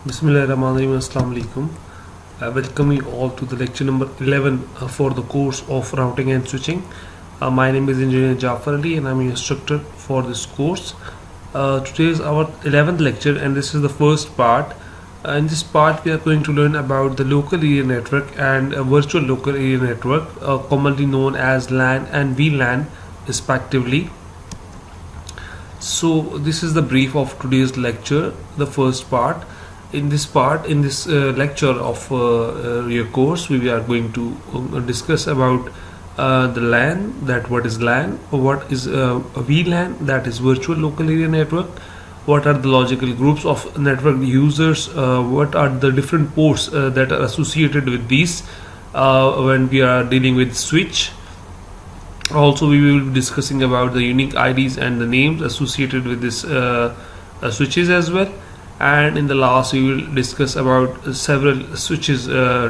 Bismillahirrahmanirrahim. Assalamu alaikum. I welcome you all to the lecture number 11 for the course of routing and switching. My name is Engineer Jafar Ali and I'm your instructor for this course. Today is our 11th lecture and this is the first part. In this part, we are going to learn about the local area network and a virtual local area network, commonly known as LAN and VLAN, respectively. So, this is the brief of today's lecture, the first part. In this lecture of your course, we are going to discuss about the LAN, that what is LAN, what is VLAN, that is virtual local area network, what are the logical groups of network users, what are the different ports that are associated with these when we are dealing with switch. Also, we will be discussing about the unique IDs and the names associated with this switches as well. And in the last, we will discuss about several switches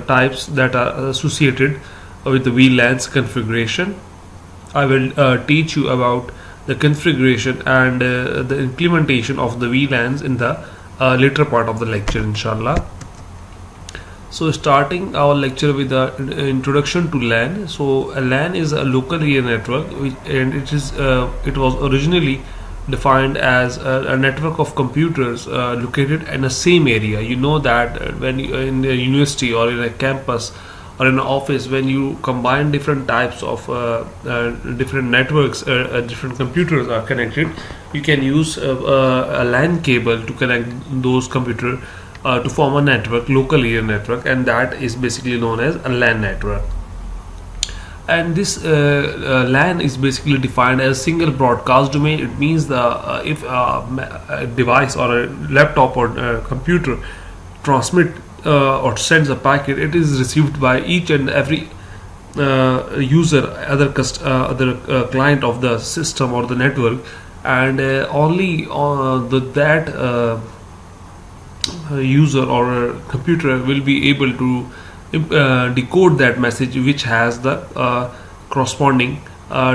types that are associated with the VLAN's configuration. I will teach you about the configuration and the implementation of the VLANs in the later part of the lecture, inshallah. So, starting our lecture with the introduction to LAN. So, a LAN is a local area network, and it was originally defined as a network of computers located in the same area. You know that when you, in a university or in a campus or in an office, when you combine different types of different networks, different computers are connected, you can use a LAN cable to connect those computers to form a network, local area network, and that is basically known as a LAN network. And this LAN is basically defined as a single broadcast domain. It means if a device or a laptop or a computer transmit or sends a packet, it is received by each and every user, other client of the system or the network, and only that user or computer will be able to decode that message, which has the corresponding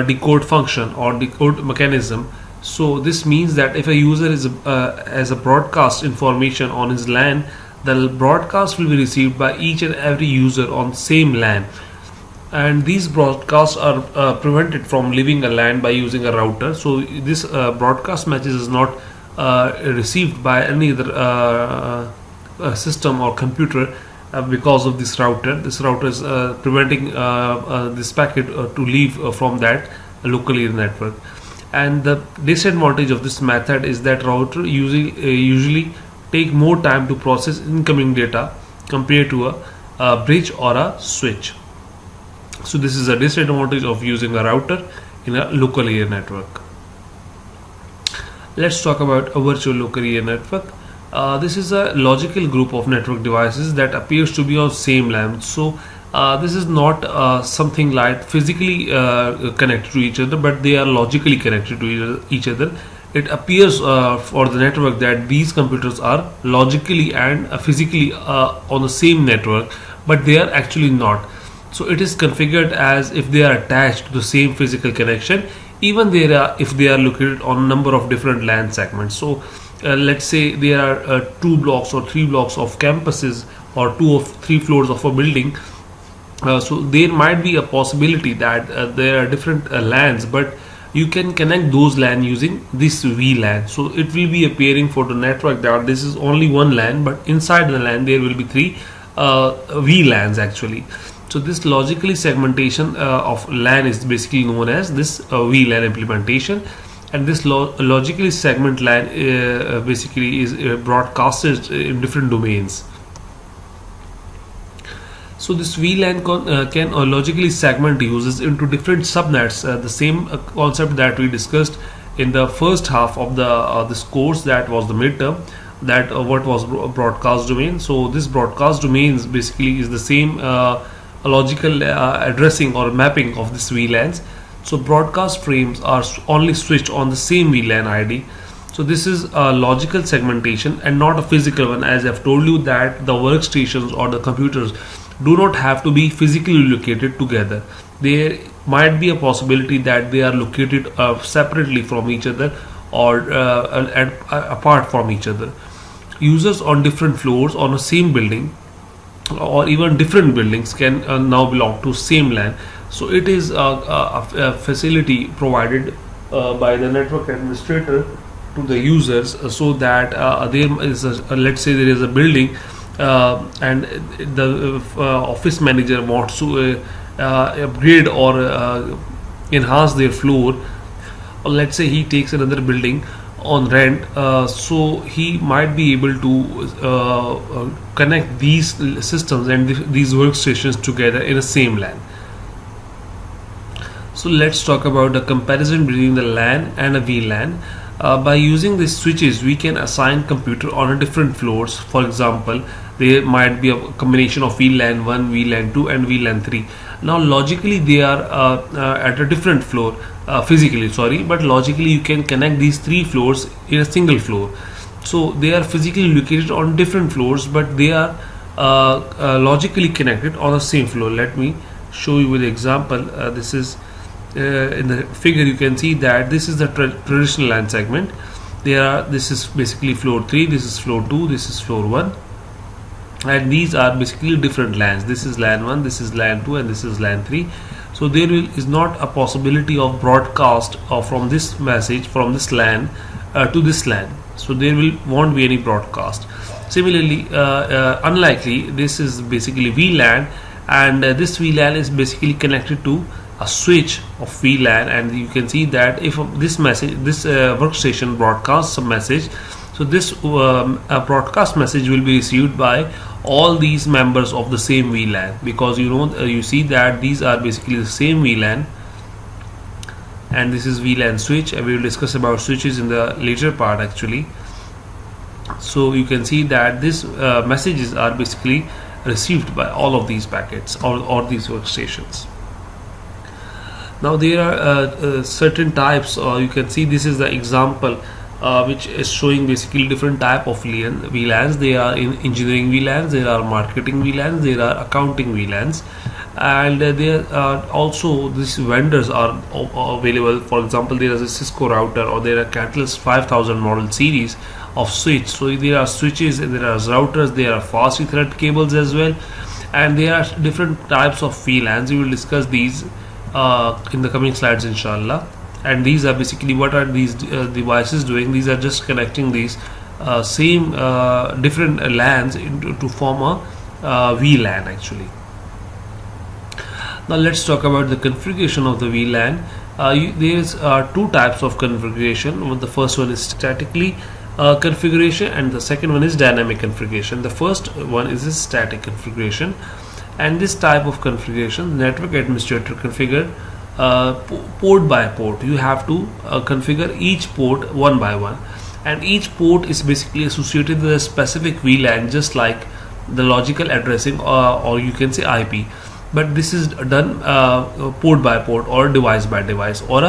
decode function or decode mechanism. So this means that if a user is as a broadcast information on his LAN, the broadcast will be received by each and every user on same LAN, and these broadcasts are prevented from leaving a LAN by using a router. So this broadcast message is not received by any other system or computer because of this router. This router is preventing this packet to leave from that local area network. And the disadvantage of this method is that router usually take more time to process incoming data compared to a bridge or a switch. So this is a disadvantage of using a router in a local area network. Let's talk about a virtual local area network. This is a logical group of network devices that appears to be on same LAN. So this is not something like physically connected to each other, but they are logically connected to each other. It appears for the network that these computers are logically and physically on the same network, but they are actually not. So it is configured as if they are attached to the same physical connection, even if they are located on a number of different LAN segments. So let's say there are 2 blocks or 3 blocks of campuses or 2 or 3 floors of a building. So there might be a possibility that there are different LANs, but you can connect those LAN using this VLAN. So it will be appearing for the network that this is only one LAN, but inside the LAN there will be 3 VLANs actually. So this logically segmentation of LAN is basically known as this VLAN implementation. And this logically segment LAN basically is broadcasted in different domains. So this VLAN can logically segment users into different subnets. The same concept that we discussed in the first half of this course, that was the midterm, that what was broadcast domain. So this broadcast domains basically is the same logical addressing or mapping of this VLANs. So broadcast frames are only switched on the same VLAN ID. So this is a logical segmentation and not a physical one, as I've told you that the workstations or the computers do not have to be physically located together. There might be a possibility that they are located separately from each other or apart from each other. users on different floors on a same building or even different buildings can now belong to same LAN. So it is a facility provided by the network administrator to the users, so that there is let's say there is a building, and the office manager wants to upgrade or enhance their floor, or let's say he takes another building on rent, so he might be able to connect these systems and these workstations together in a same LAN. So let's talk about the comparison between the LAN and a VLAN. By using these switches, we can assign computer on a different floors. For example, there might be a combination of VLAN 1, VLAN 2 and VLAN 3. Now logically they are at a different floor, physically sorry, but logically you can connect these three floors in a single floor. So they are physically located on different floors, but they are logically connected on the same floor. Let me show you with example. This is in the figure you can see that this is the traditional LAN segment. This is basically floor 3, this is floor 2, this is floor 1, and these are basically different LANs. This is LAN 1, this is LAN 2 and this is LAN 3. So there is not a possibility of broadcast from this message from this LAN to this LAN. So there won't be any broadcast. Similarly, unlikely, this is basically VLAN, and this VLAN is basically connected to a switch of VLAN, and you can see that if this workstation broadcasts a message, so this broadcast message will be received by all these members of the same VLAN, because you see that these are basically the same VLAN, and this is VLAN switch, and we will discuss about switches in the later part actually. So you can see that these messages are basically received by all of these packets or these workstations. Now there are certain types, you can see this is the example which is showing basically different type of VLANs. They are in engineering VLANs, there are marketing VLANs, there are accounting VLANs, and there are also these vendors are available. For example, there is a Cisco router, or there are Catalyst 5000 model series of switch. So there are switches, there are routers, there are fast Ethernet cables as well, and there are different types of VLANs. We will discuss these in the coming slides inshallah. And these are basically what are these devices doing. These are just connecting these same different LANs to form a VLAN actually. Now let's talk about the configuration of the VLAN. There is two types of configuration. The first one is statically configuration, and the second one is dynamic configuration. The first one is a static configuration, and this type of configuration, network administrator configure port by port. You have to configure each port one by one, and each port is basically associated with a specific VLAN, just like the logical addressing or you can say IP, but this is done port by port or device by device or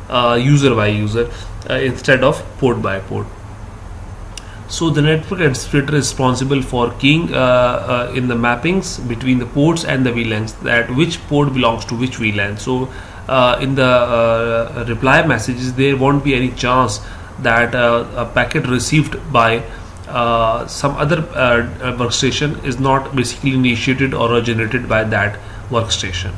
a user by user instead of port by port. So the network administrator is responsible for keying in the mappings between the ports and the VLANs, that which port belongs to which VLAN. So in the reply messages, there won't be any chance that a packet received by some other workstation is not basically initiated or generated by that workstation.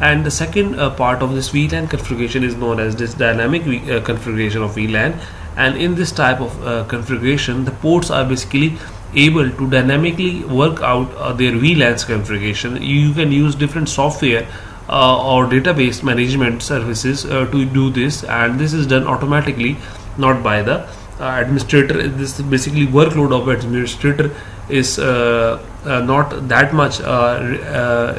And the second part of this VLAN configuration is known as this dynamic configuration of VLAN. And in this type of configuration, the ports are basically able to dynamically work out their VLAN's configuration. You can use different software or database management services to do this, and this is done automatically, not by the administrator. This basically workload of administrator is not that much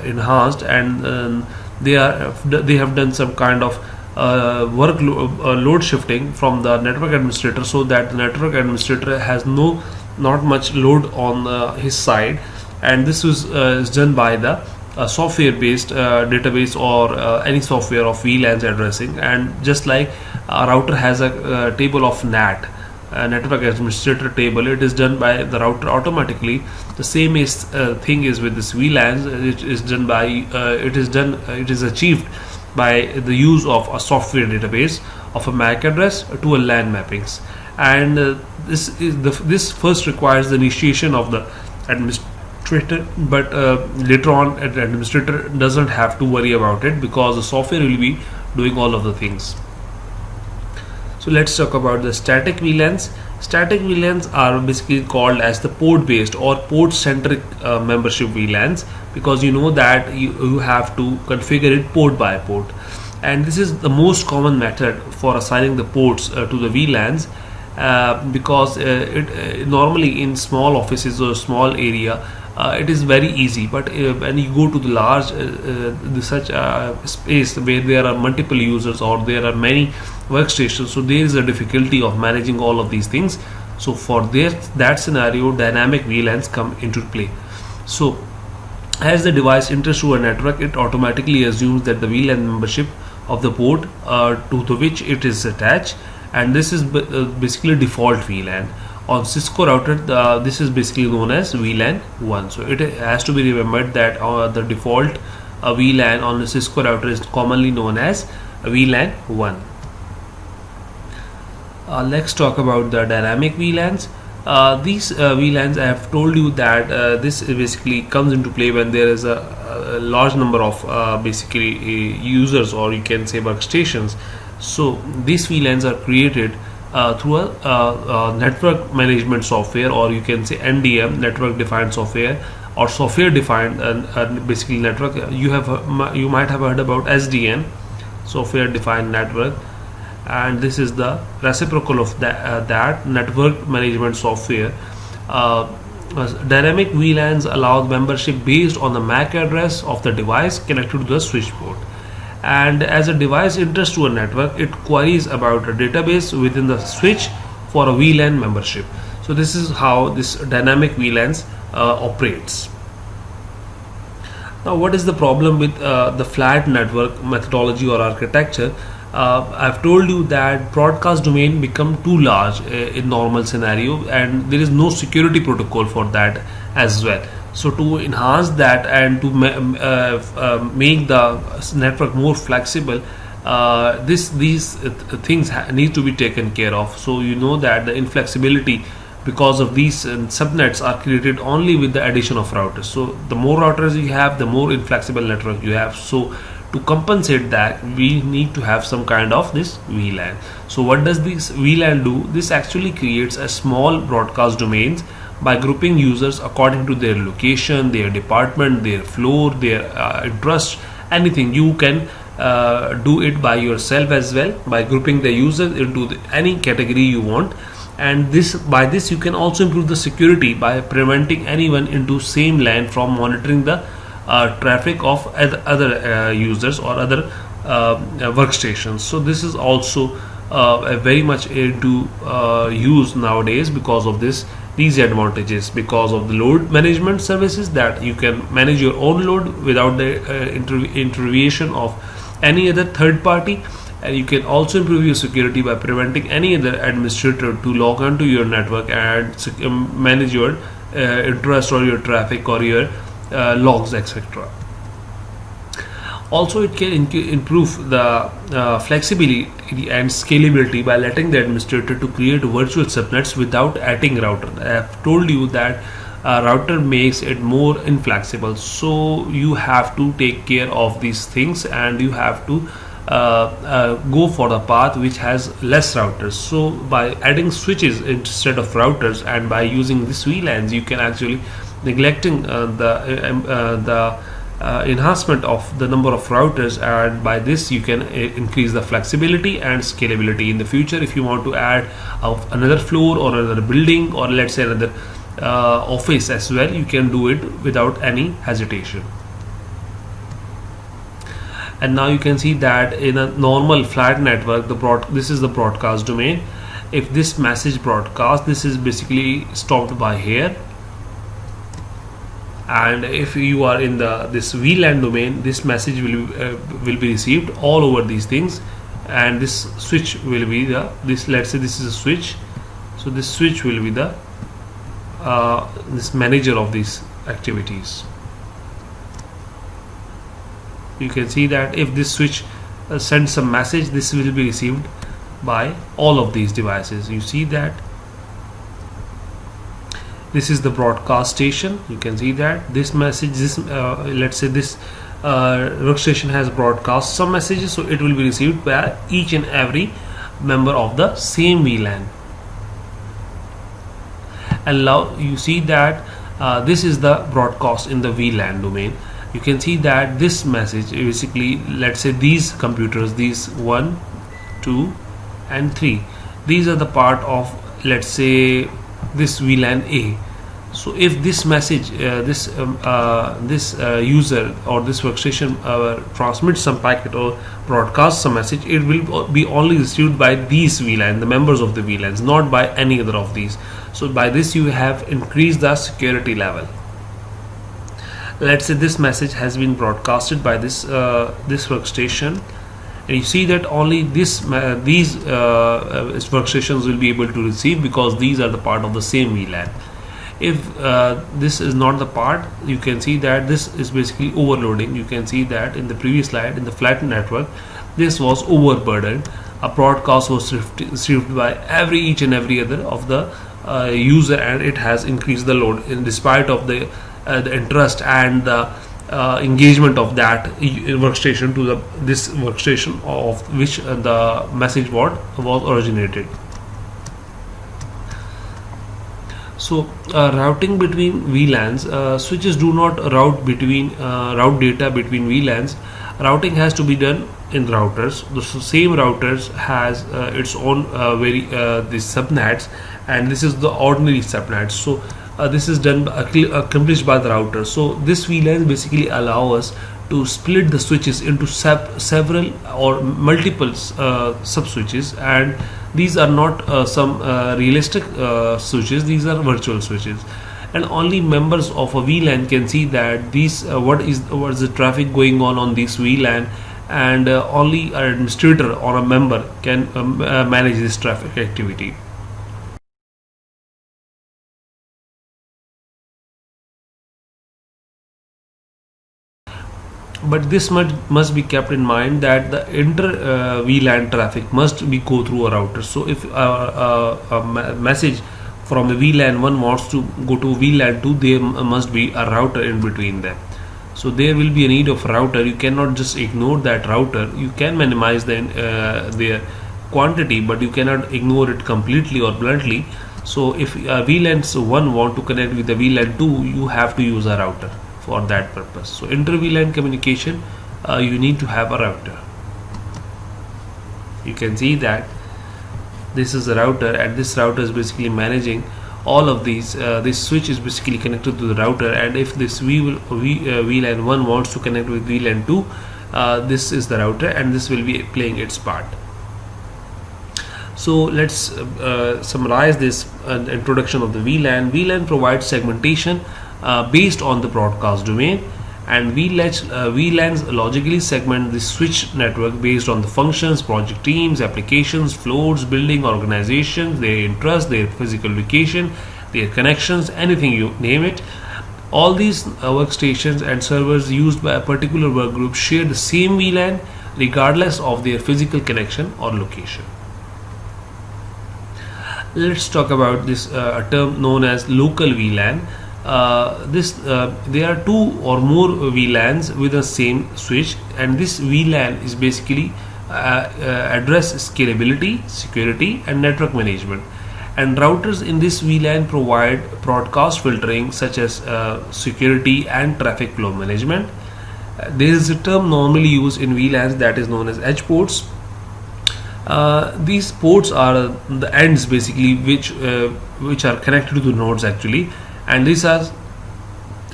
enhanced, and they have done some kind of load shifting from the network administrator, so that the network administrator has not much load on his side, and this is done by the software based database or any software of VLANs addressing. And just like a router has a table of NAT, network administrator table, it is done by the router automatically. The same thing is with this VLANs. It is done by it is achieved by the use of a software database of a MAC address to a LAN mappings. And this first requires the initiation of the administrator, but later on the administrator doesn't have to worry about it because the software will be doing all of the things. So let's talk about the static VLANs. Static VLANs are basically called as the port based or port centric membership VLANs, because you know that you have to configure it port by port, and this is the most common method for assigning the ports to the VLANs, because it normally in small offices or small area it is very easy, but when you go to the large such space where there are multiple users or there are many workstations, so there is a difficulty of managing all of these things. So for that scenario, dynamic VLANs come into play. So as the device enters to a network, it automatically assumes that the VLAN membership of the port to which it is attached, and this is basically default VLAN. On Cisco router, this is basically known as VLAN 1. So it has to be remembered that the default VLAN on the Cisco router is commonly known as VLAN 1. Let's talk about the dynamic VLANs. These VLANs, I have told you that this basically comes into play when there is a large number of basically users, or you can say workstations. So these VLANs are created through a network management software, or you can say NDM, network defined software, or software defined basically network. You might have heard about SDN, software defined network, and this is the reciprocal of that network management software. Dynamic VLANs allow membership based on the MAC address of the device connected to the switch port. And as a device enters to a network, it queries about a database within the switch for a VLAN membership. So this is how this dynamic VLANs operates. Now, what is the problem with the flat network methodology or architecture? I've told you that broadcast domain become too large in normal scenario, and there is no security protocol for that as well. So to enhance that and to make the network more flexible, these things need to be taken care of. So you know that the inflexibility because of these subnets are created only with the addition of routers. So the more routers you have, the more inflexible network you have. So to compensate that, we need to have some kind of this VLAN. So what does this VLAN do? This actually creates a small broadcast domains by grouping users according to their location, their department, their floor, their interest, anything. You can do it by yourself as well, by grouping the users into any category you want. And by this you can also improve the security by preventing anyone into same LAN from monitoring the traffic of other users or other workstations. So this is also very much into use nowadays because of these advantages, because of the load management services, that you can manage your own load without the intervention of any other third party. And you can also improve your security by preventing any other administrator to log onto your network and manage your interest or your traffic or your logs, etc. Also, it can improve the flexibility and scalability by letting the administrator to create virtual subnets without adding router. I have told you that router makes it more inflexible, so you have to take care of these things, and you have to go for the path which has less routers. So by adding switches instead of routers, and by using these VLANs, you can actually neglecting the enhancement of the number of routers, and by this you can increase the flexibility and scalability in the future. If you want to add another floor or another building, or let's say another office as well, you can do it without any hesitation. And now you can see that in a normal flat network, this is the broadcast domain. If this message broadcast, this is basically stopped by here. And if you are in this VLAN domain, this message will be received all over these things, and this switch will be let's say this is a switch. So this switch will be the this manager of these activities. You can see that if this switch send some message, this will be received by all of these devices. You see that this is the broadcast station. You can see that this message, this let's say this workstation has broadcast some messages, so it will be received by each and every member of the same VLAN. And now you see that this is the broadcast in the VLAN domain. You can see that this message basically, let's say these computers, these 1, 2 and 3, these are the part of, let's say, this VLAN A. So if this message this user or this workstation transmits some packet or broadcasts some message, it will be only received by these VLAN, the members of the VLANs, not by any other of these. So by this you have increased the security level. Let's say this message has been broadcasted by this workstation, and you see that only these workstations will be able to receive, because these are the part of the same VLAN. If this is not the part, you can see that this is basically overloading. You can see that in the previous slide, in the flattened network, this was overburdened. A broadcast was received by each and every other of the user, and it has increased the load in despite of the interest and the engagement of that workstation to this workstation of which the message board was originated. So routing between VLANs, switches do not route data between VLANs. Routing has to be done in routers. The same routers has its own these subnets, and this is the ordinary subnets. So this is done accomplished by the router. So this VLAN basically allow us to split the switches into several or multiple sub switches, and these are not some realistic switches, these are virtual switches, and only members of a VLAN can see that these what is the traffic going on this VLAN, and only an administrator or a member can manage this traffic activity. But this must be kept in mind that the inter VLAN traffic must be go through a router. So if a message from a VLAN 1 wants to go to VLAN 2, there must be a router in between them. So there will be a need of router. You cannot just ignore that router. You can minimize their quantity, but you cannot ignore it completely or bluntly. So if VLAN 1 want to connect with the VLAN 2, you have to use a router for that purpose. So inter VLAN communication, you need to have a router. You can see that this is a router, and this router is basically managing all of these. This switch is basically connected to the router, and if this VLAN 1 wants to connect with VLAN 2, this is the router, and this will be playing its part. So let's summarize this introduction of the VLAN. VLAN provides segmentation based on the broadcast domain, and VLANs logically segment the switch network based on the functions, project teams, applications, floors, building, organizations, their interest, their physical location, their connections, anything you name it. All these workstations and servers used by a particular workgroup share the same VLAN regardless of their physical connection or location. Let's talk about this term known as local VLAN. There are two or more VLANs with the same switch, and this VLAN is basically address scalability, security and network management, and routers in this VLAN provide broadcast filtering such as security and traffic flow management. There is a term normally used in VLANs that is known as edge ports. These ports are the ends basically which are connected to the nodes actually, and these are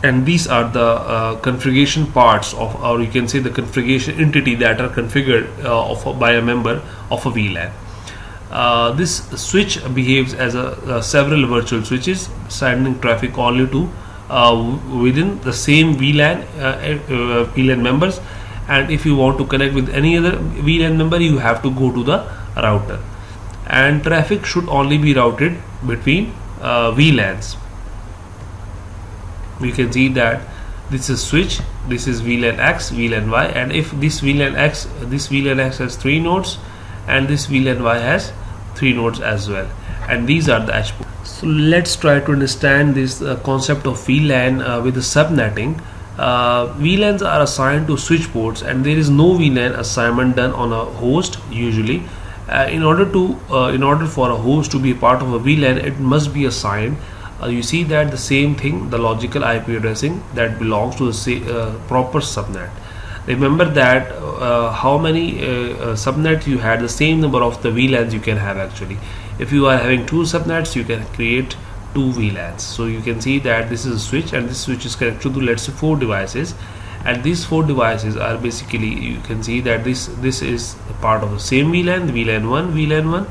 the configuration parts of, or you can say the configuration entity that are configured by a member of a VLAN. This switch behaves as several virtual switches, sending traffic only to within the same VLAN members, and if you want to connect with any other VLAN member, you have to go to the router, and traffic should only be routed between VLANs. We can see that This is switch, this is VLAN X, VLAN Y, and if this VLAN X has 3 nodes and this VLAN Y has 3 nodes as well, and these are the H ports. So let's try to understand this concept of VLAN with the subnetting. VLANs are assigned to switch ports, and there is no VLAN assignment done on a host usually. In order for a host to be a part of a VLAN, it must be assigned. You see that the same thing, the logical IP addressing that belongs to the proper subnet. Remember that how many subnets you had, the same number of the VLANs you can have actually. If you are having 2 subnets, you can create 2 VLANs. So you can see that this is a switch, and this switch is connected to, let's say, 4 devices, and these 4 devices are basically, you can see that this is part of the same VLAN, VLAN 1, VLAN 1,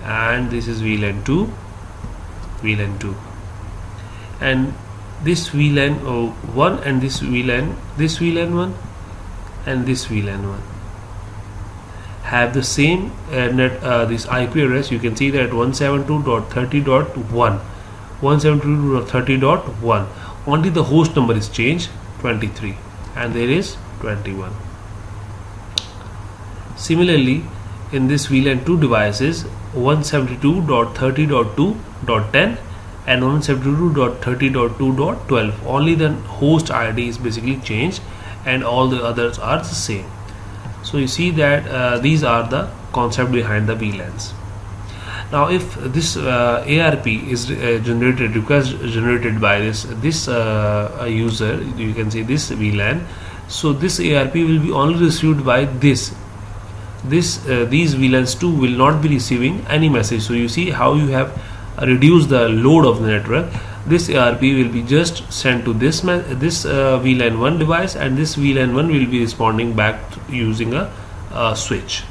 and this is VLAN 2, VLAN 2, and this VLAN 1 and this VLAN 1 and this VLAN 1 have the same this IP address. You can see that 172.30.1, 172.30.1. Only the host number is changed, 23, and there is 21. Similarly, in this VLAN 2 devices, 172.30.2.10 and 172.30.2.12, only the host ID is basically changed and all the others are the same. So you see that these are the concept behind the VLANs. Now if this ARP is request generated by this user, you can see this VLAN, so this ARP will be only received by these VLANs too will not be receiving any message. So you see how you have reduced the load of the network. This ARP will be just sent to this VLAN 1 device, and this VLAN 1 will be responding back using a switch.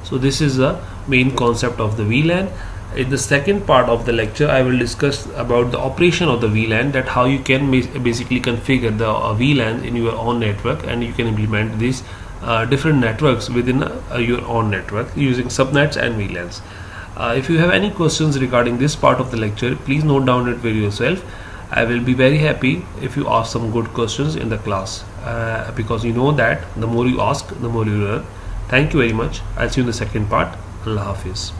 So this is the main concept of the VLAN. In the second part of the lecture, I will discuss about the operation of the VLAN, that how you can basically configure the VLAN in your own network, and you can implement these different networks within your own network using subnets and VLANs. If you have any questions regarding this part of the lecture, please note down it for yourself. I will be very happy if you ask some good questions in the class, because you know that the more you ask, the more you learn. Thank you very much. I'll see you in the second part. Allah Hafiz.